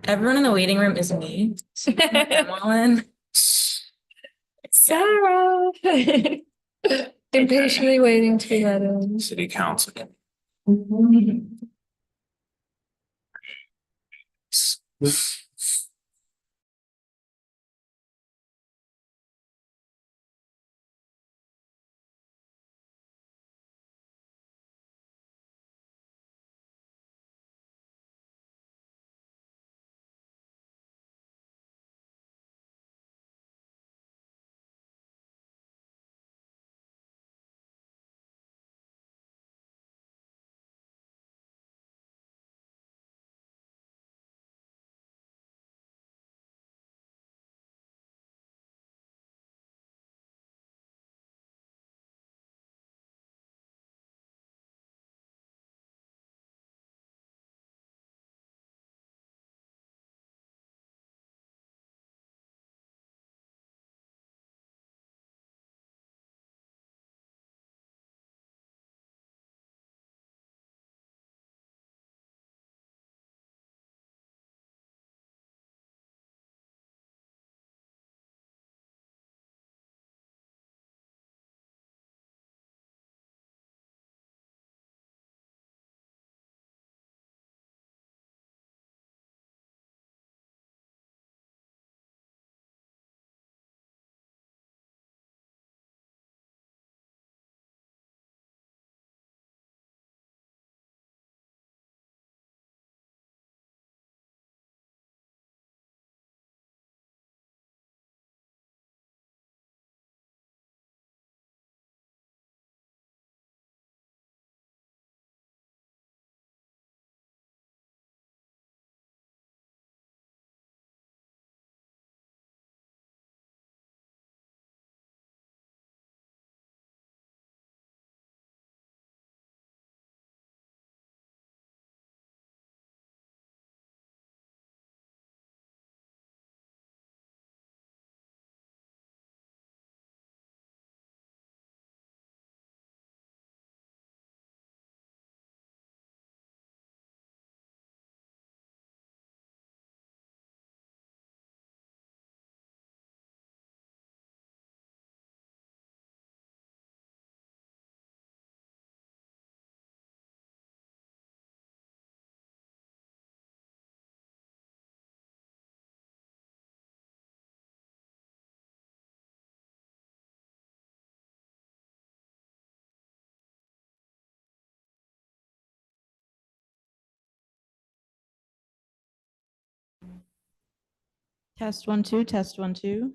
Everyone in the waiting room is me. I'm all in. Sarah. Impatiently waiting to be let in. City council. Test 1 2, test 1 2.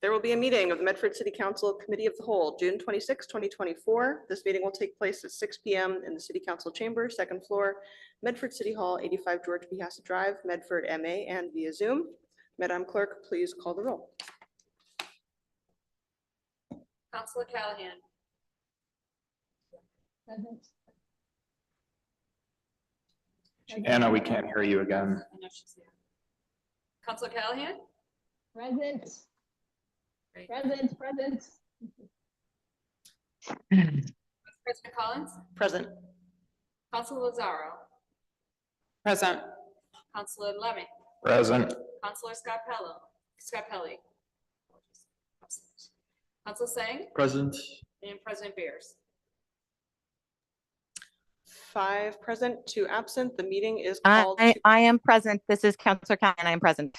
There will be a meeting of the Medford City Council Committee of the Whole, June 26, 2024. This meeting will take place at 6 p.m. in the City Council Chamber, second floor, Medford City Hall, 85 George B. Hassett Drive, Medford, MA, and via Zoom. Madam Clerk, please call the roll. Counselor Callahan. Present. Anna, we can't hear you again. I know she's here. Counselor Callahan. Present. Great. Present. President Collins. Present. Counselor Lazaro. Present. Counselor Lemming. Present. Counselor Scarpelli. Absent. Counselor Sang Present. and President Bears. 5 present, 2 absent. The meeting is I, called. I am present. This is Counselor Callahan. I am present.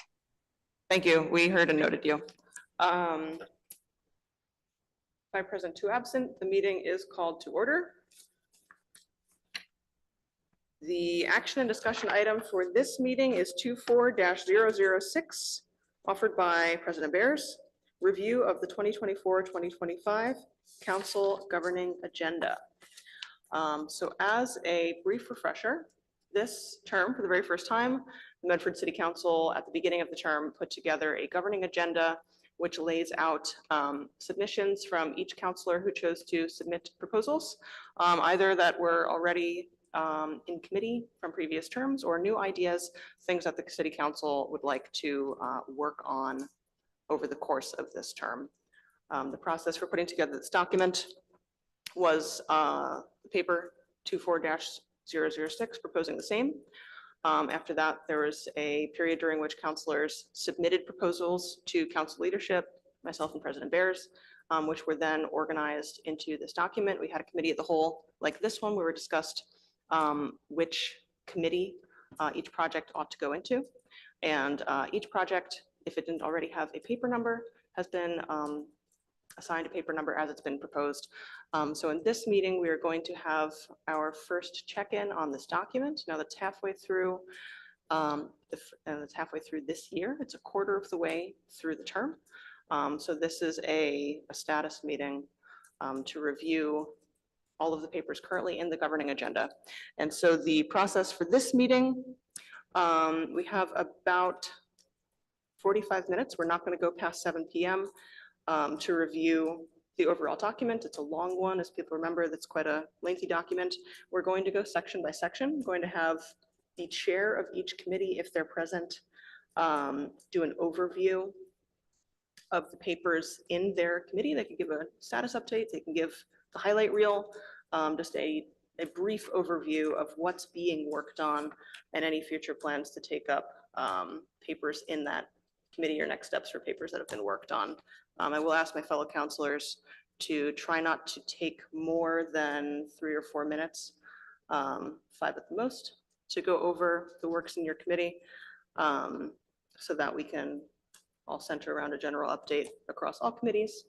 Thank you. We heard and noted you. 5 present, 2 absent. The meeting is called to order. The action and discussion item for this meeting is 24-006, offered by President Bears. Review of the 2024-2025 Council Governing Agenda. So as a brief refresher, this term, for the very first time, the Medford City Council at the beginning of the term put together a governing agenda which lays out submissions from each councilor who chose to submit proposals, either that were already in committee from previous terms or new ideas, things that the City Council would like to work on over the course of this term. The process for putting together this document was paper 24-006 proposing the same. After that, there was a period during which councilors submitted proposals to council leadership, myself and President Bears, which were then organized into this document. We had a committee of the whole like this one, where we discussed which committee each project ought to go into. And each project, if it didn't already have a paper number, has been assigned a paper number as it's been proposed. So in this meeting, we are going to have our first check-in on this document. Now that's halfway through, it's halfway through this year. It's a quarter of the way through the term. So this is a status meeting to review all of the papers currently in the governing agenda. And so the process for this meeting, we have about 45 minutes. We're not going to go past 7 p.m. To review the overall document. It's a long one, as people remember. That's quite a lengthy document. We're going to go section by section. I'm going to have the chair of each committee, if they're present, do an overview of the papers in their committee. They can give a status update. They can give the highlight reel, just a brief overview of what's being worked on and any future plans to take up papers in that committee or next steps for papers that have been worked on. I will ask my fellow counselors to try not to take more than 3 or 4 minutes, 5 at the most, to go over the works in your committee so that we can all center around a general update across all committees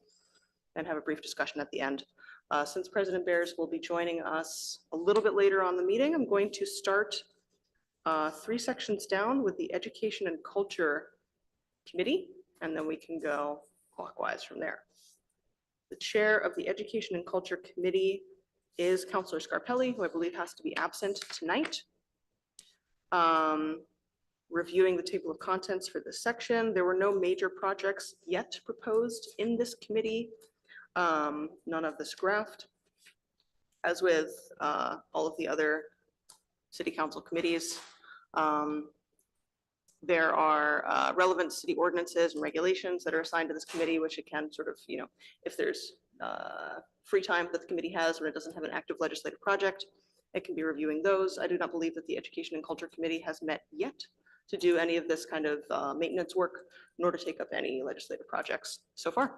and have a brief discussion at the end. Since President Bears will be joining us a little bit later on the meeting, I'm going to start 3 sections down with the Education and Culture Committee, and then we can go clockwise from there. The chair of the Education and Culture Committee is Counselor Scarpelli, who I believe has to be absent tonight. Reviewing the table of contents for this section, there were no major projects yet proposed in this committee, none of this graphed. As with all of the other city council committees, there are relevant city ordinances and regulations that are assigned to this committee, which it can sort of, if there's free time that the committee has when it doesn't have an active legislative project, it can be reviewing those. I do not believe that the Education and Culture Committee has met yet to do any of this kind of maintenance work, nor to take up any legislative projects so far.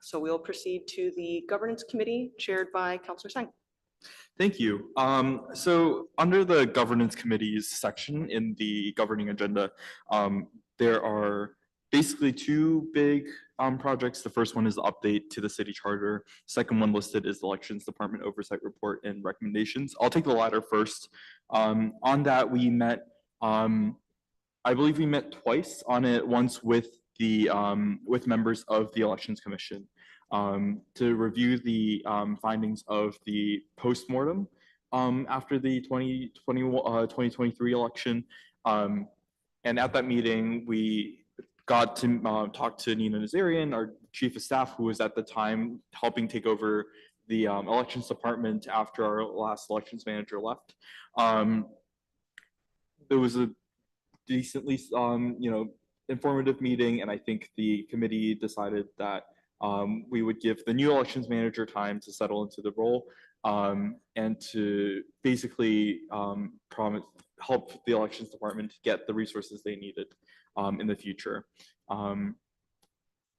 So we'll proceed to the Governance Committee chaired by Councilor Sang. Thank you. So under the governance committees section in the governing agenda, there are basically 2 big projects. The first one is the update to the city charter. Second one listed is the Elections Department Oversight Report and Recommendations. I'll take the latter first. On that, we met, I believe we met twice on it, once with with members of the Elections Commission to review the findings of the postmortem after the 2023 election. And at that meeting, we got to talk to Nina Nazarian, our chief of staff, who was at the time helping take over the elections department after our last elections manager left. It was a decently, informative meeting, and I think the committee decided that we would give the new elections manager time to settle into the role and to basically help the elections department get the resources they needed in the future.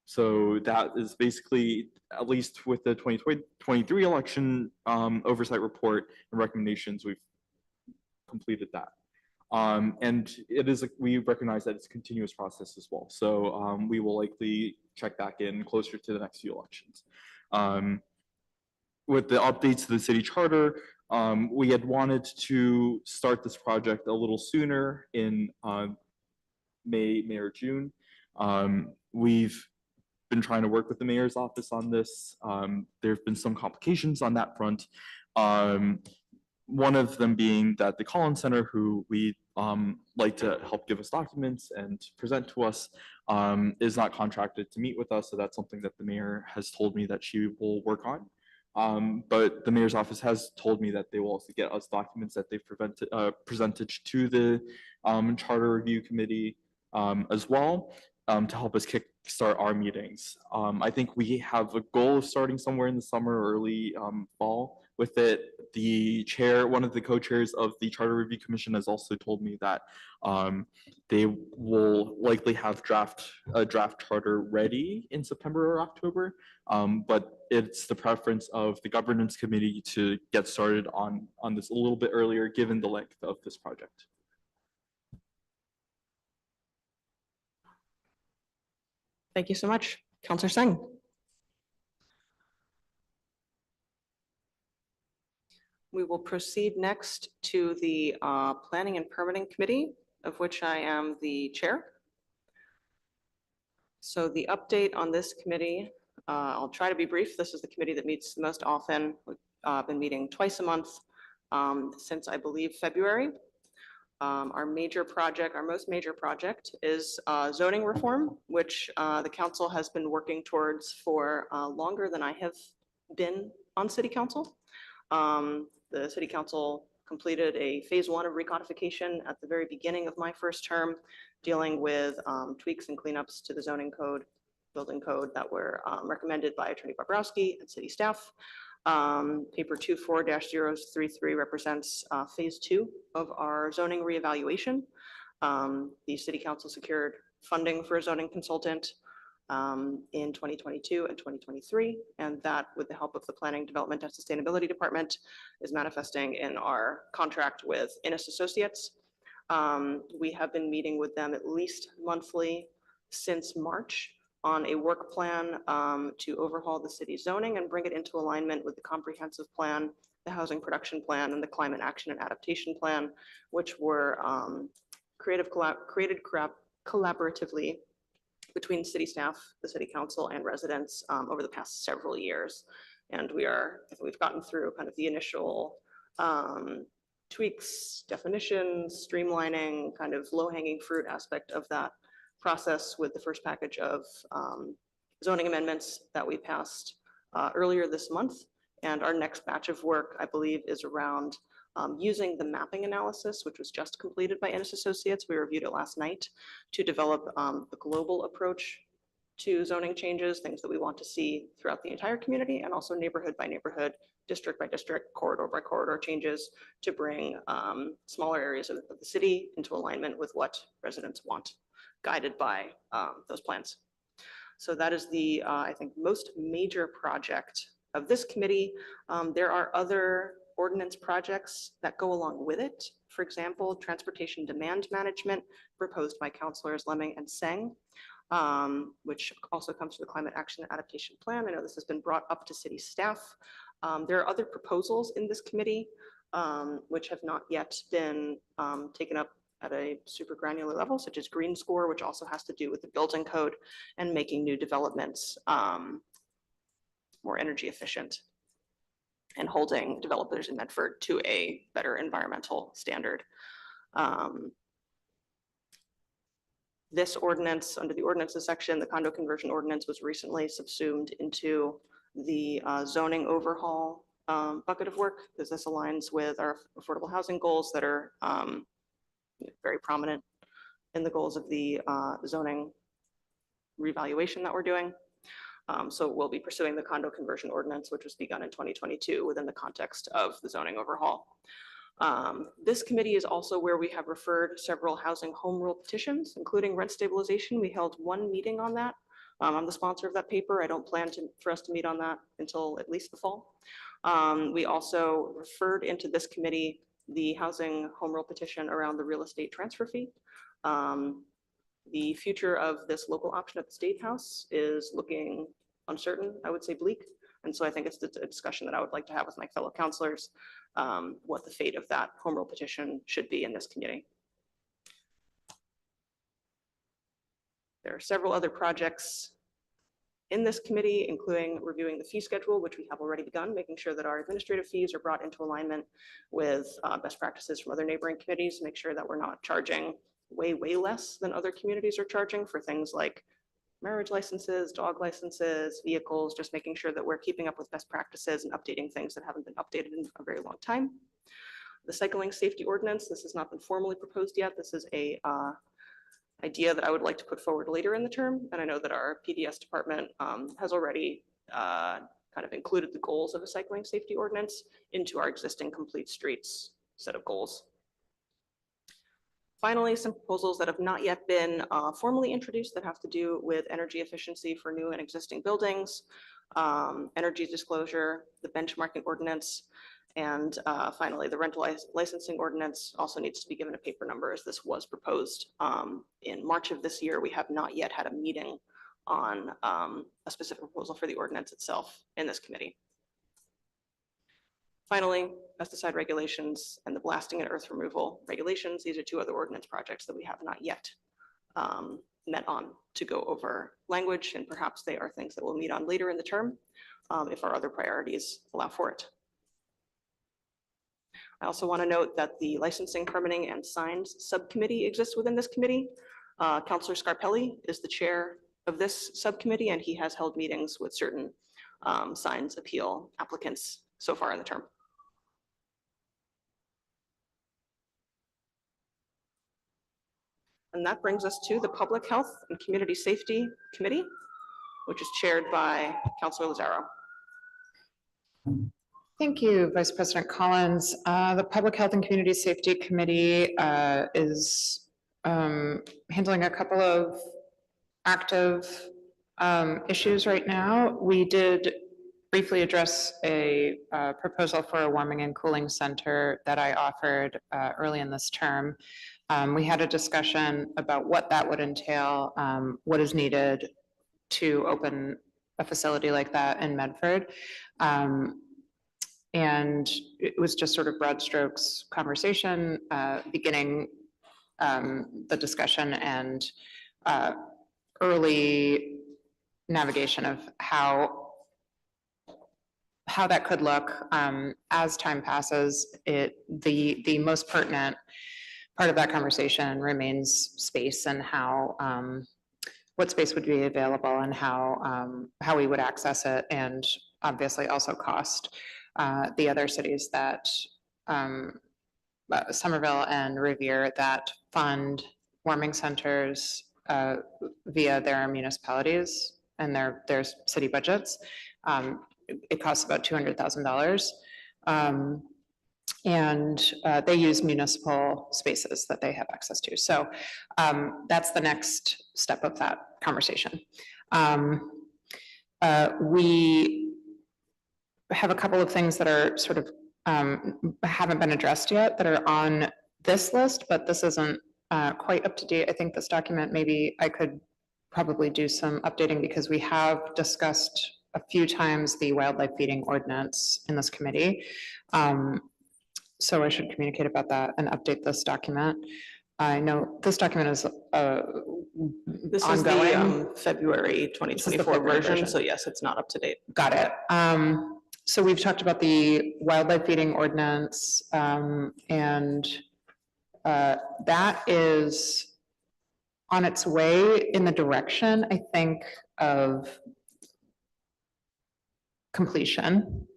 So that is basically, at least with the 2023 election oversight report and recommendations, we've completed that. And it is, we recognize that it's a continuous process as well. So we will likely check back in closer to the next few elections. With the updates to the city charter, we had wanted to start this project a little sooner in May or June. We've been trying to work with the mayor's office on this. There have been some complications on that front. One of them being that the Collins Center, who we like to help give us documents and present to us, is not contracted to meet with us. So that's something that the mayor has told me that she will work on. But the mayor's office has told me that they will also get us documents that they've presented to the charter review committee as well, to help us kickstart our meetings. I think we have a goal of starting somewhere in the summer or early fall with it. The chair, one of the co-chairs of the Charter Review Commission, has also told me that they will likely have a draft charter ready in September or October, but it's the preference of the governance committee to get started on this a little bit earlier, given the length of this project. Thank you so much. Councilor Singh. We will proceed next to the Planning and Permitting Committee, of which I am the chair. So the update on this committee, I'll try to be brief. This is the committee that meets the most often. We've been meeting twice a month since, I believe, February. Our most major project is zoning reform, which the council has been working towards for longer than I have been on city council. The city council completed a phase 1 of recodification at the very beginning of my first term, dealing with tweaks and cleanups to the zoning code, building code that were recommended by Attorney Bobrowski and city staff. Paper 24-033 represents phase 2 of our zoning reevaluation. The city council secured funding for a zoning consultant in 2022 and 2023, and that, with the help of the Planning, Development, and Sustainability Department, is manifesting in our contract with Innis Associates. We have been meeting with them at least monthly since March on a work plan to overhaul the city's zoning and bring it into alignment with the comprehensive plan, the housing production plan, and the climate action and adaptation plan, which were created collaboratively between city staff, the city council, and residents over the past several years. And we've gotten through kind of the initial tweaks, definitions, streamlining, kind of low-hanging fruit aspect of that process with the first package of zoning amendments that we passed earlier this month. And our next batch of work, I believe, is around using the mapping analysis, which was just completed by Innis Associates. We reviewed it last night to develop a global approach to zoning changes, things that we want to see throughout the entire community, and also neighborhood by neighborhood, district by district, corridor by corridor changes to bring smaller areas of the city into alignment with what residents want, guided by those plans. So that is the, I think, most major project of this committee. There are other ordinance projects that go along with it. For example, transportation demand management proposed by councilors Lemming and Seng, which also comes to the climate action and adaptation plan. I know this has been brought up to city staff. There are other proposals in this committee which have not yet been taken up at a super granular level, such as green score, which also has to do with the building code and making new developments more energy efficient and holding developers in Medford to a better environmental standard. This ordinance, under the ordinances section, the condo conversion ordinance was recently subsumed into the zoning overhaul bucket of work, because this aligns with our affordable housing goals that are very prominent in the goals of the zoning revaluation that we're doing. So we'll be pursuing the condo conversion ordinance, which was begun in 2022 within the context of the zoning overhaul. This committee is also where we have referred several housing home rule petitions, including rent stabilization. We held one meeting on that. I'm the sponsor of that paper. I don't plan for us to meet on that until at least the fall. We also referred into this committee the housing home rule petition around the real estate transfer fee. The future of this local option at the State House is looking uncertain, I would say bleak. And so I think it's a discussion that I would like to have with my fellow counselors, what the fate of that home rule petition should be in this committee. There are several other projects in this committee, including reviewing the fee schedule, which we have already begun, making sure that our administrative fees are brought into alignment with best practices from other neighboring committees, make sure that we're not charging way less than other communities are charging for things like marriage licenses, dog licenses, vehicles, just making sure that we're keeping up with best practices and updating things that haven't been updated in a very long time. The cycling safety ordinance, this has not been formally proposed yet. This is a idea that I would like to put forward later in the term. And I know that our PDS department has already kind of included the goals of a cycling safety ordinance into our existing complete streets set of goals. Finally, some proposals that have not yet been formally introduced that have to do with energy efficiency for new and existing buildings, energy disclosure, the benchmarking ordinance, and finally, the rental licensing ordinance also needs to be given a paper number, as this was proposed in March of this year. We have not yet had a meeting on a specific proposal for the ordinance itself in this committee. Finally, pesticide regulations and the blasting and earth removal regulations. These are two other ordinance projects that we have not yet met on to go over language, and perhaps they are things that we'll meet on later in the term if our other priorities allow for it. I also want to note that the licensing, permitting, and signs subcommittee exists within this committee. Councilor Scarpelli is the chair of this subcommittee, and he has held meetings with certain signs appeal applicants so far in the term. And that brings us to the Public Health and Community Safety Committee, which is chaired by Councilor Lazaro. Thank you, Vice President Collins. The Public Health and Community Safety Committee is handling a couple of active issues right now. We did briefly address a proposal for a warming and cooling center that I offered early in this term. We had a discussion about what that would entail, what is needed to open a facility like that in Medford. And it was just sort of broad strokes conversation, beginning the discussion and early navigation of how that could look. As time passes, the most pertinent part of that conversation remains space and how what space would be available and how we would access it, and obviously also cost. The other cities that Somerville and Revere that fund warming centers via their municipalities and their city budgets. It costs about $200,000. And they use municipal spaces that they have access to. So that's the next step of that conversation. We have a couple of things that are sort of haven't been addressed yet that are on this list, but this isn't quite up to date. I think this document, maybe I could probably do some updating because we have discussed a few times the wildlife feeding ordinance in this committee. So I should communicate about that and update this document. I know this document is This is the ongoing. February This is the 2024 February version, version. so yes, it's not up to date. Got it. So we've talked about the wildlife feeding ordinance, and that is on its way in the direction, I think, of completion,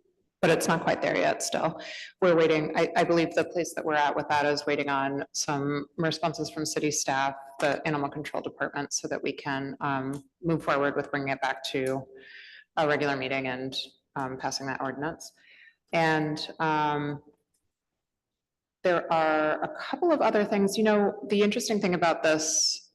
but it's not quite there yet still. We're waiting, I believe the place that we're at with that is waiting on some responses from city staff, the animal control department, so that we can move forward with bringing it back to a regular meeting and passing that ordinance. And there are a couple of other things, the interesting thing about this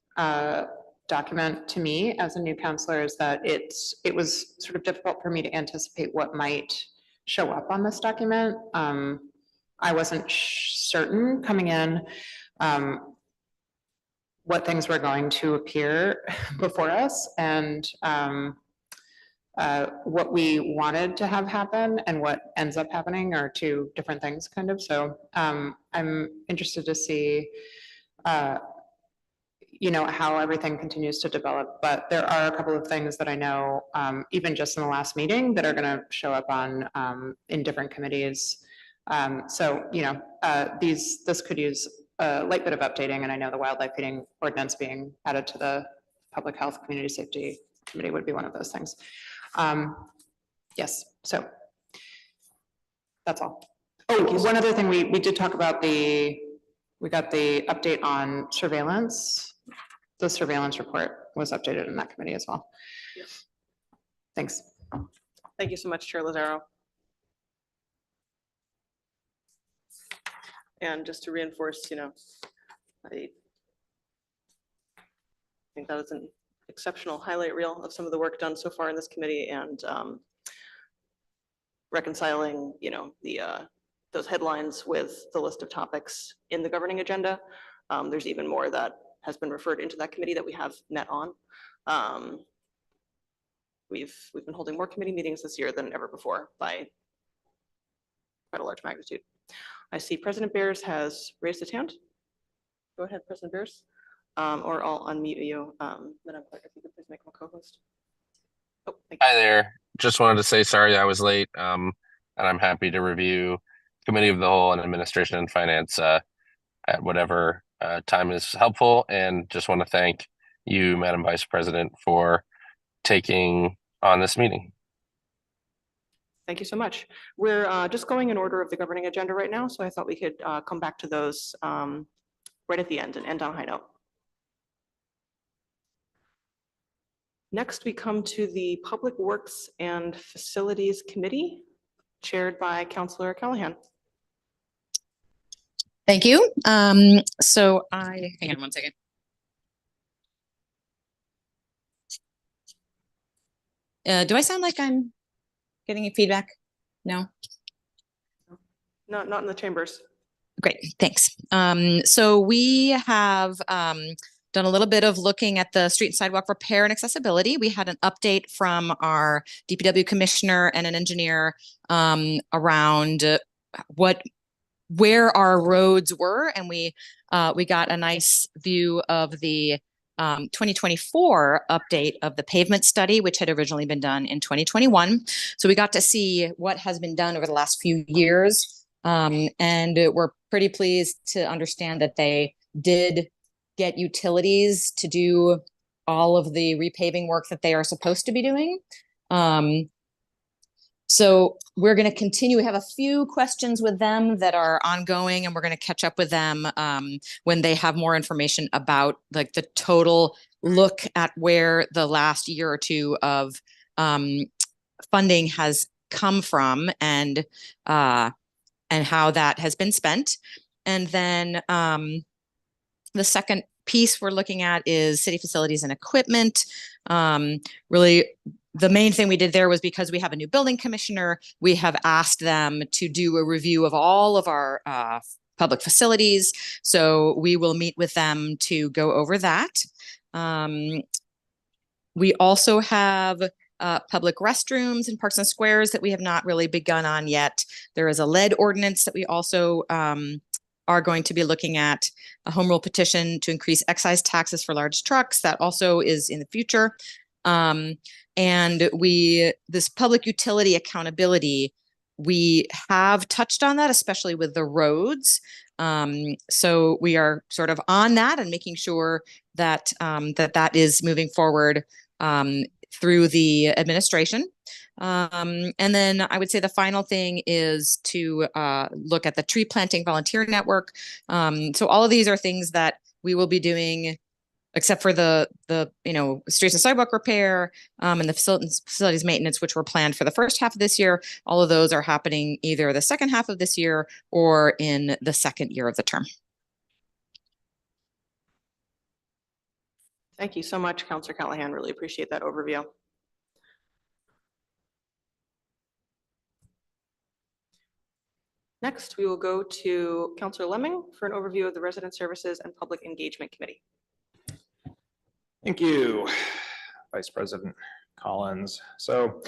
document to me as a new counselor is that it was sort of difficult for me to anticipate what might show up on this document. I wasn't certain coming in what things were going to appear before us, and what we wanted to have happen and what ends up happening are two different things, kind of. So I'm interested to see how everything continues to develop, but there are a couple of things that I know, even just in the last meeting, that are going to show up on in different committees. So this could use a light bit of updating, and I know the wildlife feeding ordinance being added to the public health community safety committee would be one of those things. Yes, so that's all. Oh, one other thing, we did talk about we got the update on surveillance. The surveillance report was updated in that committee as well. Yes. Thanks. Thank you so much, Chair Lazaro. And just to reinforce, I think that was an exceptional highlight reel of some of the work done so far in this committee, and reconciling, those headlines with the list of topics in the governing agenda. There's even more that has been referred into that committee that we have met on. We've been holding more committee meetings this year than ever before by quite a large magnitude. I see President Bears has raised his hand. Go ahead, President Bears, or I'll unmute you. Madam Clerk, if you could please make him a co-host. Oh, thank you. Hi there. Just wanted to say sorry I was late. And I'm happy to review Committee of the Whole and Administration and Finance at whatever time is helpful. And just want to thank you, Madam Vice President, for taking on this meeting. Thank you so much. We're just going in order of the governing agenda right now, so I thought we could come back to those right at the end and end on a high note. Next, we come to the Public Works and Facilities Committee, chaired by Councilor Callahan. Thank you. So hang on one second. Do I sound like I'm getting any feedback? No? No, not in the chambers. Great, thanks. So we have done a little bit of looking at the street and sidewalk repair and accessibility. We had an update from our DPW commissioner and an engineer around where our roads were, and we got a nice view of the 2024 update of the pavement study, which had originally been done in 2021. So we got to see what has been done over the last few years. And we're pretty pleased to understand that they did get utilities to do all of the repaving work that they are supposed to be doing. So we're going to continue. We have a few questions with them that are ongoing, and we're going to catch up with them when they have more information about like the total look at where the last year or two of funding has come from and how that has been spent. And then the second piece we're looking at is city facilities and equipment. Really, the main thing we did there was because we have a new building commissioner, we have asked them to do a review of all of our public facilities. So we will meet with them to go over that. We also have public restrooms and parks and squares that we have not really begun on yet. There is a lead ordinance that we also are going to be looking at a home rule petition to increase excise taxes for large trucks. That also is in the future. And this public utility accountability, we have touched on that, especially with the roads. So we are sort of on that and making sure that that is moving forward through the administration. And then I would say the final thing is to look at the tree planting volunteer network. So all of these are things that we will be doing, except for the streets and sidewalk repair and the facilities maintenance, which were planned for the first half of this year. All of those are happening either the second half of this year or in the second year of the term. Thank you so much, Councilor Callahan. Really appreciate that overview. Next, we will go to Councilor Lemming for an overview of the Resident Services and Public Engagement Committee. Thank you, Vice President Collins. So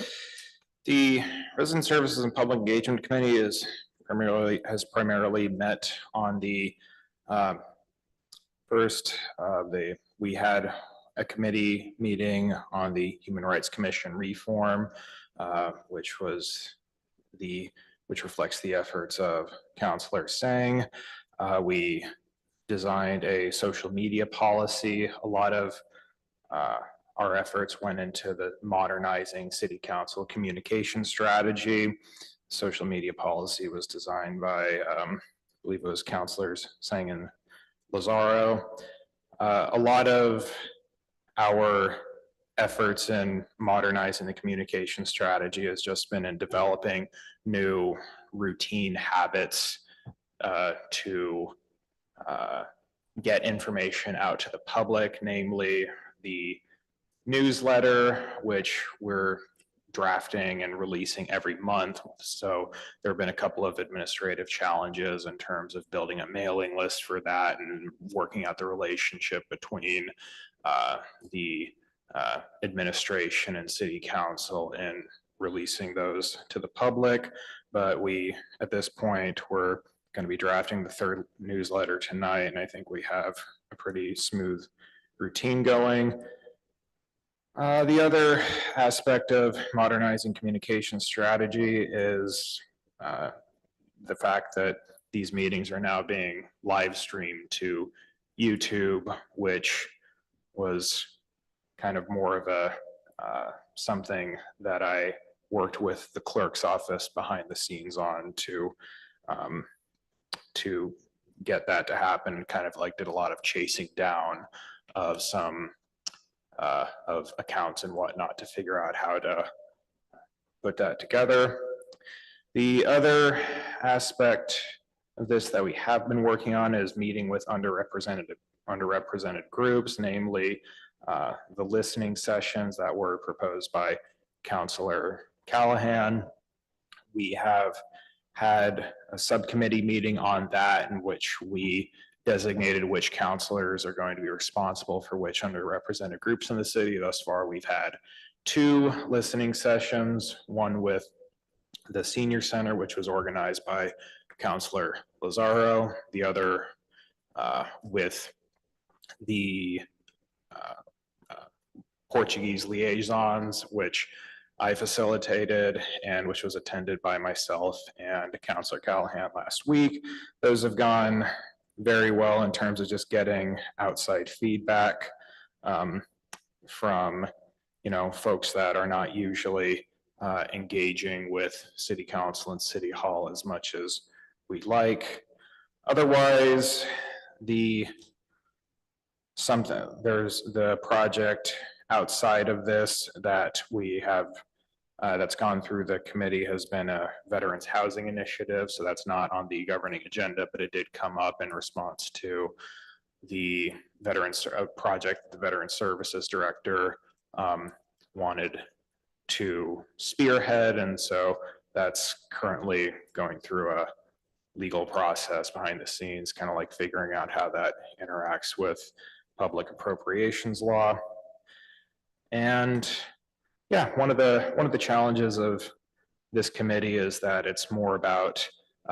the Resident Services and Public Engagement Committee has primarily met on the first, we had a committee meeting on the Human Rights Commission reform, which reflects the efforts of Councilor Sang. We designed a social media policy. A lot of our efforts went into the modernizing city council communication strategy. Social media policy was designed by, I believe it was Councilors Sang and Lazaro. A lot of our efforts in modernizing the communication strategy has just been in developing new routine habits to get information out to the public, namely the newsletter, which we're drafting and releasing every month. So there have been a couple of administrative challenges in terms of building a mailing list for that and working out the relationship between the administration and city council in releasing those to the public. But at this point, we're going to be drafting the third newsletter tonight, and I think we have a pretty smooth routine going. The other aspect of modernizing communication strategy is the fact that these meetings are now being live streamed to YouTube, which was kind of more of a something that I worked with the clerk's office behind the scenes on to get that to happen. Kind of like did a lot of chasing down of some of accounts and whatnot to figure out how to put that together. The other aspect of this that we have been working on is meeting with underrepresented groups, namely the listening sessions that were proposed by Councilor Callahan. We have had a subcommittee meeting on that in which we designated which counselors are going to be responsible for which underrepresented groups in the city. Thus far, we've had 2 listening sessions, one with the Senior Center, which was organized by Councilor Lazaro, the other with the Portuguese liaisons, which I facilitated and which was attended by myself and Councilor Callahan last week. Those have gone very well in terms of just getting outside feedback from folks that are not usually engaging with City Council and City Hall as much as we'd like. Otherwise, there's the project outside of this that we have that's gone through the committee has been a veterans housing initiative. So that's not on the governing agenda, but it did come up in response to the veterans project. The Veteran Services Director wanted to spearhead. And so that's currently going through a legal process behind the scenes, kind of like figuring out how that interacts with public appropriations law. And yeah, one of the challenges of this committee is that it's more about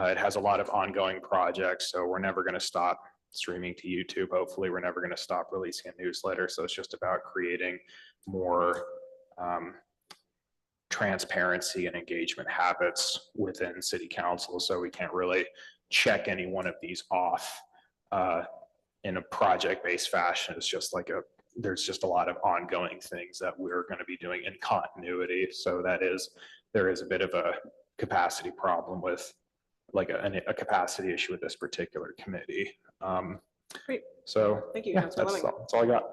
It has a lot of ongoing projects, so we're never going to stop streaming to YouTube. Hopefully, we're never going to stop releasing a newsletter. So it's just about creating more transparency and engagement habits within city council. So we can't really check any one of these off in a project-based fashion. It's just like there's just a lot of ongoing things that we're going to be doing in continuity. So there is a bit of a capacity problem with like a capacity issue with this particular committee. Great. So Thank you, yeah, Councilor that's Lemming. all I got.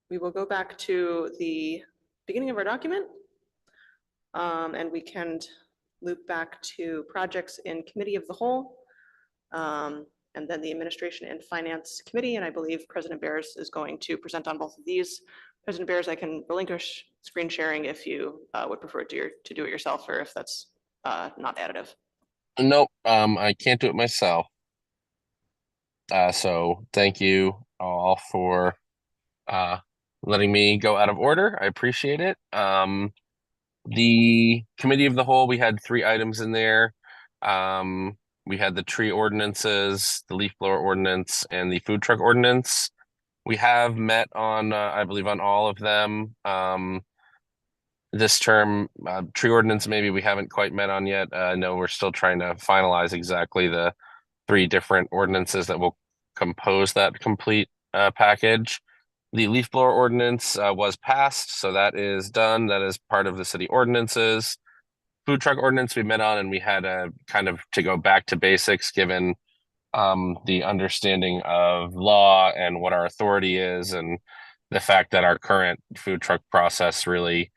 We will go back to the beginning of our document. And we can loop back to projects in committee of the whole. And then the Administration and Finance Committee, and I believe President Bears is going to present on both of these. President Bears, I can relinquish screen sharing if you would prefer to do it yourself, or if that's not additive. Nope, I can't do it myself. So thank you all for letting me go out of order. I appreciate it. The Committee of the Whole, we had 3 items in there. We had the tree ordinances, the leaf blower ordinance, and the food truck ordinance. We have met on, I believe, on all of them. This term, tree ordinance, maybe we haven't quite met on yet. No, we're still trying to finalize exactly the 3 different ordinances that will compose that complete package. The leaf blower ordinance was passed, so that is done. That is part of the city ordinances. Food truck ordinance we met on, and we had a kind of to go back to basics given the understanding of law and what our authority is, and the fact that our current food truck process really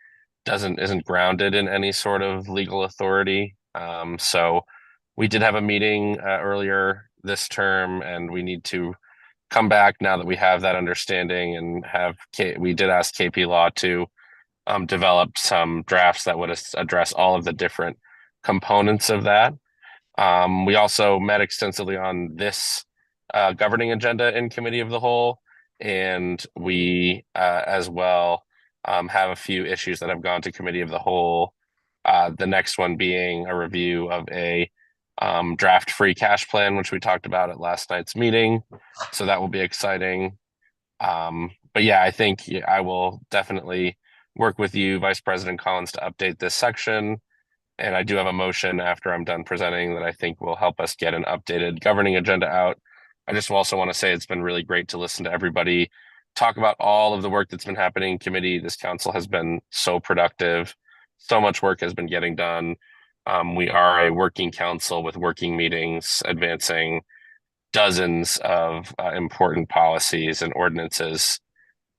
isn't grounded in any sort of legal authority. So we did have a meeting earlier this term, and we need to come back now that we have that understanding, and we did ask KP Law to develop some drafts that would address all of the different components of that. We also met extensively on this governing agenda in Committee of the Whole, and we as well have a few issues that have gone to Committee of the Whole. The next one being a review of a draft free cash plan, which we talked about at last night's meeting. So that will be exciting. But yeah, I think I will definitely work with you, Vice President Collins, to update this section. And I do have a motion after I'm done presenting that I think will help us get an updated governing agenda out. I just also want to say it's been really great to listen to everybody talk about all of the work that's been happening in committee. This council has been so productive. So much work has been getting done. We are a working council with working meetings, advancing dozens of important policies and ordinances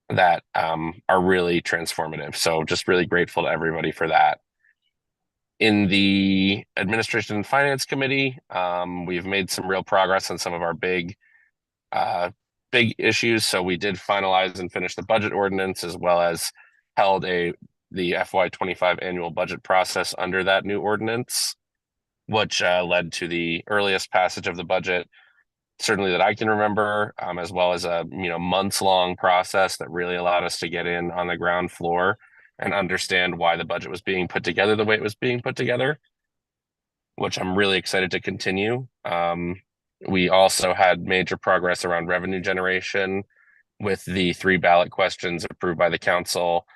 that are really transformative. So just really grateful to everybody for that. In the Administration and Finance Committee, we've made some real progress on some of our big issues. So we did finalize and finish the budget ordinance, as well as held the FY25 annual budget process under that new ordinance, which led to the earliest passage of the budget, certainly that I can remember, as well as a months-long process that really allowed us to get in on the ground floor and understand why the budget was being put together the way it was being put together, which I'm really excited to continue. We also had major progress around revenue generation with the 3 ballot questions approved by the council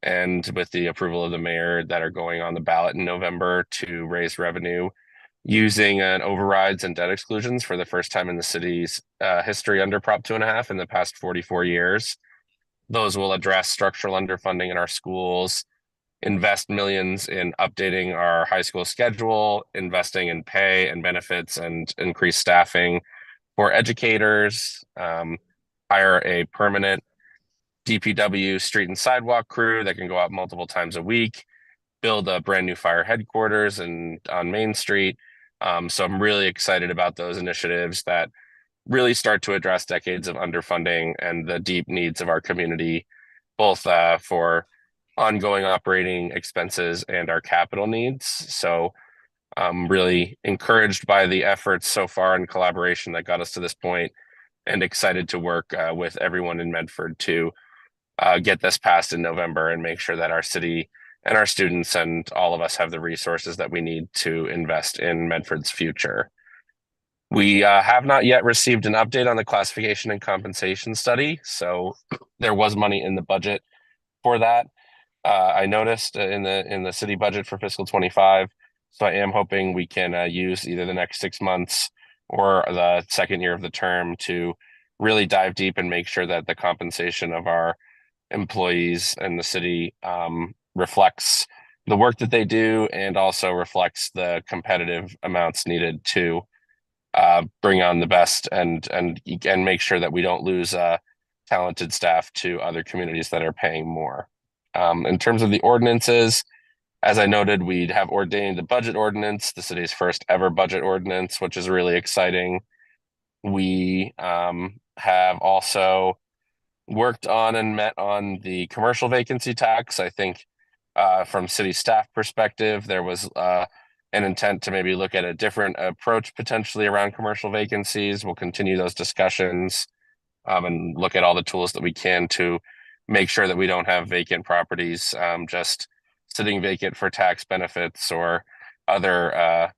and with the approval of the mayor that are going on the ballot in November to raise revenue using an overrides and debt exclusions for the first time in the city's history under Prop 2.5 in the past 44 years. Those will address structural underfunding in our schools, invest millions in updating our high school schedule, investing in pay and benefits and increased staffing for educators, hire a permanent DPW street and sidewalk crew that can go out multiple times a week, build a brand new fire headquarters and on Main Street. So I'm really excited about those initiatives that really start to address decades of underfunding and the deep needs of our community, both for ongoing operating expenses and our capital needs. So I'm really encouraged by the efforts so far in collaboration that got us to this point, and excited to work with everyone in Medford to get this passed in November and make sure that our city and our students and all of us have the resources that we need to invest in Medford's future. We have not yet received an update on the classification and compensation study, so there was money in the budget for that. I noticed in the city budget for fiscal 25, so I am hoping we can use either the next 6 months or the second year of the term to really dive deep and make sure that the compensation of our employees in the city reflects the work that they do and also reflects the competitive amounts needed to bring on the best and make sure that we don't lose talented staff to other communities that are paying more. In terms of the ordinances, as I noted, we'd have ordained the budget ordinance, the city's first ever budget ordinance, which is really exciting. We have also worked on and met on the commercial vacancy tax. I think from city staff perspective, there was an intent to maybe look at a different approach potentially around commercial vacancies. We'll continue those discussions and look at all the tools that we can to make sure that we don't have vacant properties just sitting vacant for tax benefits or other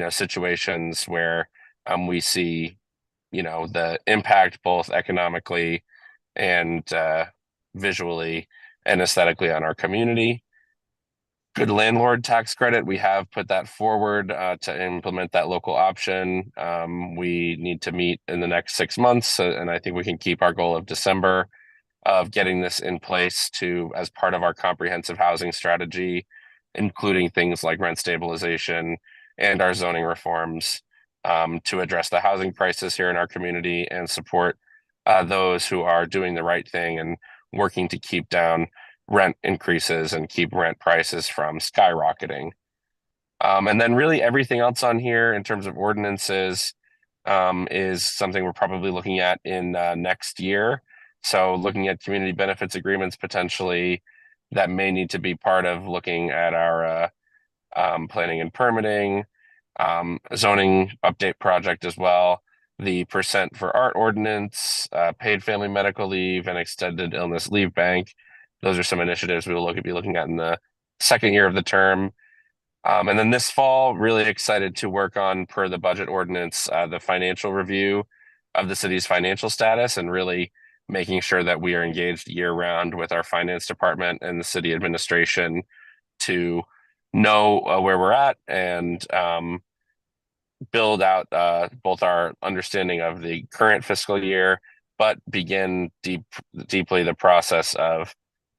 situations where we see the impact both economically and visually and aesthetically on our community. Good landlord tax credit, we have put that forward to implement that local option. We need to meet in the next 6 months, and I think we can keep our goal of December of getting this in place as part of our comprehensive housing strategy, including things like rent stabilization and our zoning reforms to address the housing crisis here in our community and support those who are doing the right thing and working to keep down rent increases and keep rent prices from skyrocketing. And then really everything else on here in terms of ordinances is something we're probably looking at in next year. So looking at community benefits agreements potentially that may need to be part of looking at our planning and permitting, zoning update project as well, the percent for art ordinance, paid family medical leave, and extended illness leave bank. Those are some initiatives we will be looking at in the second year of the term. And then this fall, really excited to work on, per the budget ordinance, the financial review of the city's financial status and really making sure that we are engaged year round with our finance department and the city administration to know where we're at and build out both our understanding of the current fiscal year, but begin deeply the process of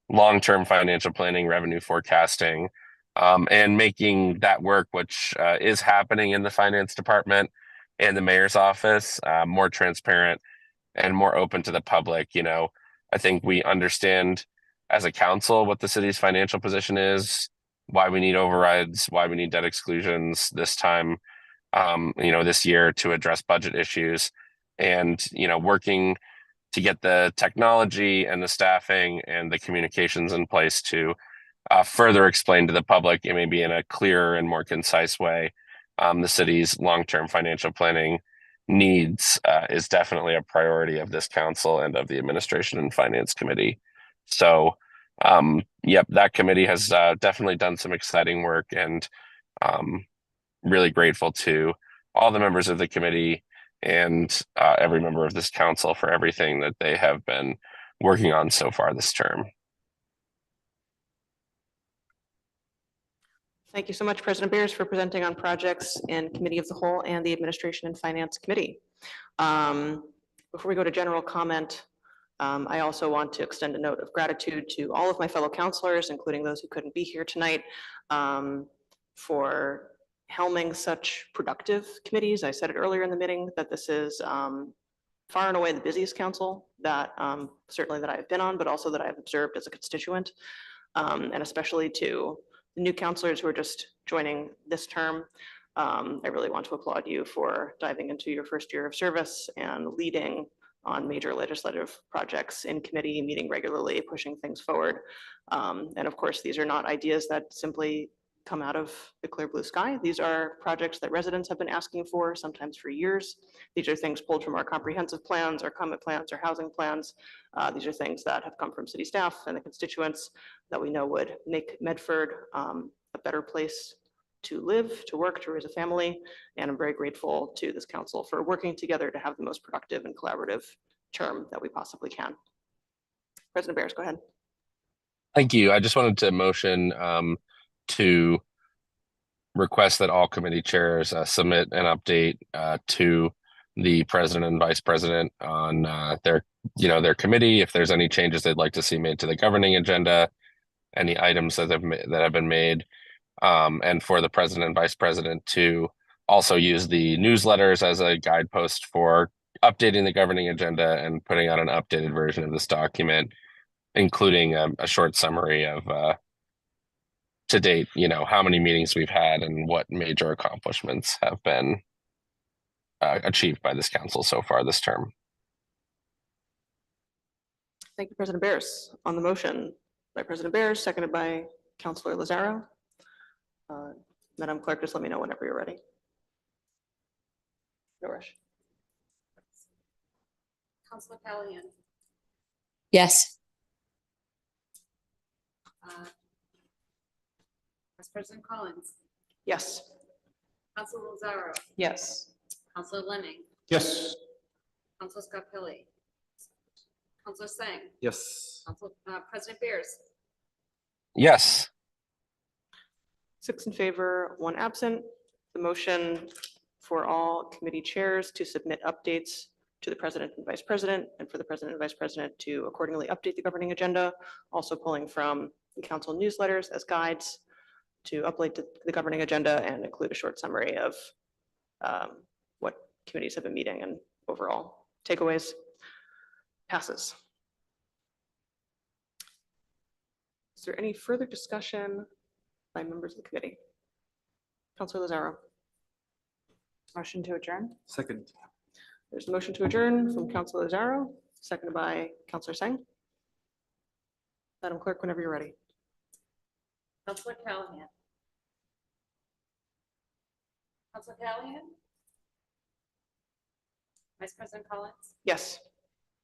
long-term financial planning, revenue forecasting, and making that work, which is happening in the finance department and the mayor's office, more transparent and more open to the public. I think we understand as a council what the city's financial position is, why we need overrides, why we need debt exclusions this time, this year to address budget issues, and working to get the technology and the staffing and the communications in place to further explain to the public, it may be in a clearer and more concise way, the city's long-term financial planning needs is definitely a priority of this council and of the administration and finance committee. So, that committee has definitely done some exciting work, and really grateful to all the members of the committee and every member of this council for everything that they have been working on so far this term. Thank you so much, President Beers, for presenting on projects in Committee of the Whole and the Administration and Finance Committee. Before we go to general comment, I also want to extend a note of gratitude to all of my fellow counselors, including those who couldn't be here tonight, for helming such productive committees. I said it earlier in the meeting that this is far and away the busiest council that certainly that I've been on, but also that I've observed as a constituent, and especially to the new counselors who are just joining this term. I really want to applaud you for diving into your first year of service and leading on major legislative projects in committee, meeting regularly, pushing things forward. And of course, these are not ideas that simply come out of the clear blue sky. These are projects that residents have been asking for, sometimes for years. These are things pulled from our comprehensive plans, our comment plans, our housing plans. These are things that have come from city staff and the constituents that we know would make Medford a better place to live, to work, to raise a family. And I'm very grateful to this council for working together to have the most productive and collaborative term that we possibly can. President Barris, go ahead. Thank you. I just wanted to motion to request that all committee chairs submit an update to the president and vice president on their committee. If there's any changes they'd like to see made to the governing agenda, any items that have been made, and for the president and vice president to also use the newsletters as a guidepost for updating the governing agenda and putting out an updated version of this document, including a short summary of to date, how many meetings we've had and what major accomplishments have been achieved by this council so far this term. Thank you, President Barris. On the motion by President Barris, seconded by Councilor Lazaro. Madam Clerk, just let me know whenever you're ready. No rush. Counselor Callahan, Yes. Vice President Collins, Yes. Counselor Lozaro, Yes. Counselor Lemming, Yes. Counselor Scarpelli, Counselor Sang, Yes. President Bears. Yes. 6 in favor, 1 absent. The motion for all committee chairs to submit updates to the president and vice president, and for the president and vice president to accordingly update the governing agenda, also pulling from the council newsletters as guides to update the governing agenda and include a short summary of what committees have been meeting and overall takeaways. Passes. Is there any further discussion by members of the committee? Councilor Lazaro. Motion to adjourn? Second. There's a motion to adjourn from Councilor Lazaro, seconded by Councilor Sang. Madam Clerk, whenever you're ready. Counselor Callahan. Counselor Callahan. Vice President Collins, Yes.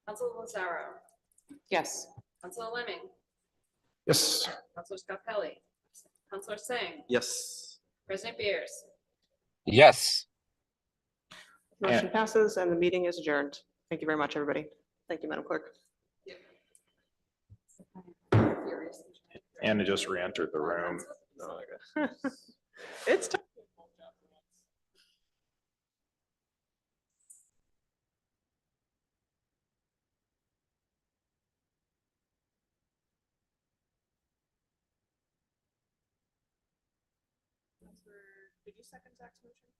Counselor Lozaro, Yes. Counselor Lemming, Yes. Counselor Scarpelli, Counselor Sang, Yes. President Bears. Yes. Motion passes and the meeting is adjourned. Thank you very much, everybody. Thank you, Madam Clerk. Anna just re-entered the room. It's time. Did you second Zach's motion?